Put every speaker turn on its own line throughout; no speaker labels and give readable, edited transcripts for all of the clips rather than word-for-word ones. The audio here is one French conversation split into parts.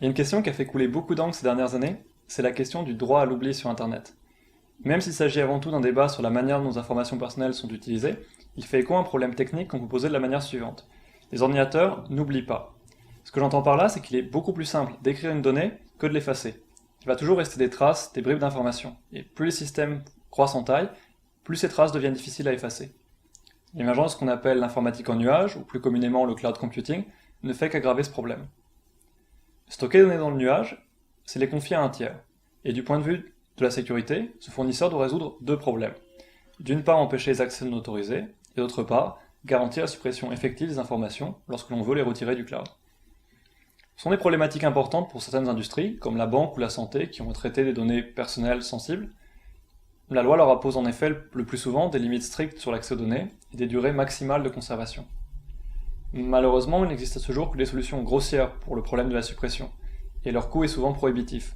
Il y a une question qui a fait couler beaucoup d'encre ces dernières années, c'est la question du droit à l'oubli sur Internet. Même s'il s'agit avant tout d'un débat sur la manière dont nos informations personnelles sont utilisées, il fait écho à un problème technique qu'on peut poser de la manière suivante. Les ordinateurs n'oublient pas. Ce que j'entends par là, c'est qu'il est beaucoup plus simple d'écrire une donnée que de l'effacer. Il va toujours rester des traces, des bribes d'informations. Et plus les systèmes croissent en taille, plus ces traces deviennent difficiles à effacer. L'émergence de ce qu'on appelle l'informatique en nuage, ou plus communément le cloud computing, ne fait qu'aggraver ce problème. Stocker des données dans le nuage, c'est les confier à un tiers. Et du point de vue de la sécurité, ce fournisseur doit résoudre deux problèmes. D'une part, empêcher les accès non autorisés, et d'autre part, garantir la suppression effective des informations lorsque l'on veut les retirer du cloud. Ce sont des problématiques importantes pour certaines industries, comme la banque ou la santé, qui ont traité des données personnelles sensibles. La loi leur impose en effet le plus souvent des limites strictes sur l'accès aux données et des durées maximales de conservation. Malheureusement, il n'existe à ce jour que des solutions grossières pour le problème de la suppression, et leur coût est souvent prohibitif.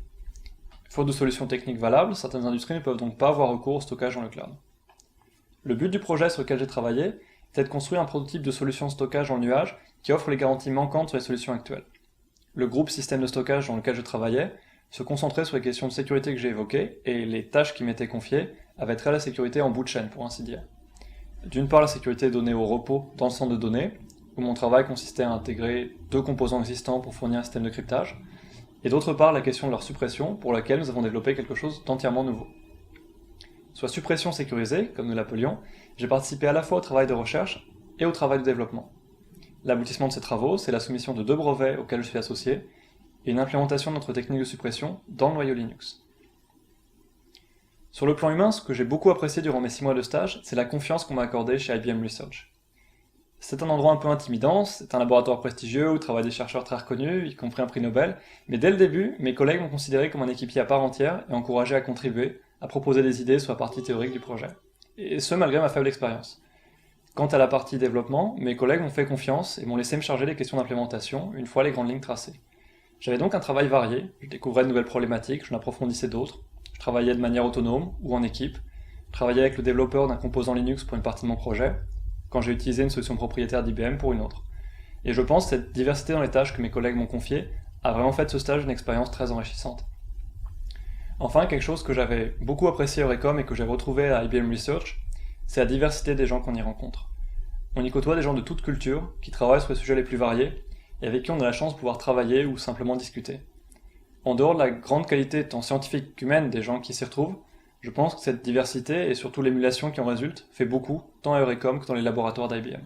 Faute de solutions techniques valables, certaines industries ne peuvent donc pas avoir recours au stockage dans le cloud. Le but du projet sur lequel j'ai travaillé était de construire un prototype de solution de stockage dans le nuage qui offre les garanties manquantes sur les solutions actuelles. Le groupe système de stockage dans lequel je travaillais se concentrait sur les questions de sécurité que j'ai évoquées, et les tâches qui m'étaient confiées avaient trait à la sécurité en bout de chaîne, pour ainsi dire. D'une part, la sécurité donnée au repos dans le centre de données, où mon travail consistait à intégrer deux composants existants pour fournir un système de cryptage, et d'autre part la question de leur suppression, pour laquelle nous avons développé quelque chose d'entièrement nouveau. Sur la suppression sécurisée, comme nous l'appelions, j'ai participé à la fois au travail de recherche et au travail de développement. L'aboutissement de ces travaux, c'est la soumission de deux brevets auxquels je suis associé, et une implémentation de notre technique de suppression dans le noyau Linux. Sur le plan humain, ce que j'ai beaucoup apprécié durant mes 6 mois de stage, c'est la confiance qu'on m'a accordée chez IBM Research. C'est un endroit un peu intimidant, c'est un laboratoire prestigieux où travaillent des chercheurs très reconnus, y compris un prix Nobel, mais dès le début, mes collègues m'ont considéré comme un équipier à part entière et encouragé à contribuer, à proposer des idées sur la partie théorique du projet. Et ce, malgré ma faible expérience. Quant à la partie développement, mes collègues m'ont fait confiance et m'ont laissé me charger des questions d'implémentation une fois les grandes lignes tracées. J'avais donc un travail varié, je découvrais de nouvelles problématiques, je approfondissais d'autres, je travaillais de manière autonome ou en équipe, je travaillais avec le développeur d'un composant Linux pour une partie de mon projet, quand j'ai utilisé une solution propriétaire d'IBM pour une autre. Et je pense que cette diversité dans les tâches que mes collègues m'ont confiées a vraiment fait de ce stage une expérience très enrichissante. Enfin, quelque chose que j'avais beaucoup apprécié à Eurecom et que j'ai retrouvé à IBM Research, c'est la diversité des gens qu'on y rencontre. On y côtoie des gens de toutes cultures, qui travaillent sur les sujets les plus variés, et avec qui on a la chance de pouvoir travailler ou simplement discuter. En dehors de la grande qualité tant scientifique qu'humaine des gens qui s'y retrouvent, je pense que cette diversité, et surtout l'émulation qui en résulte, fait beaucoup, tant à Eurecom que dans les laboratoires d'IBM.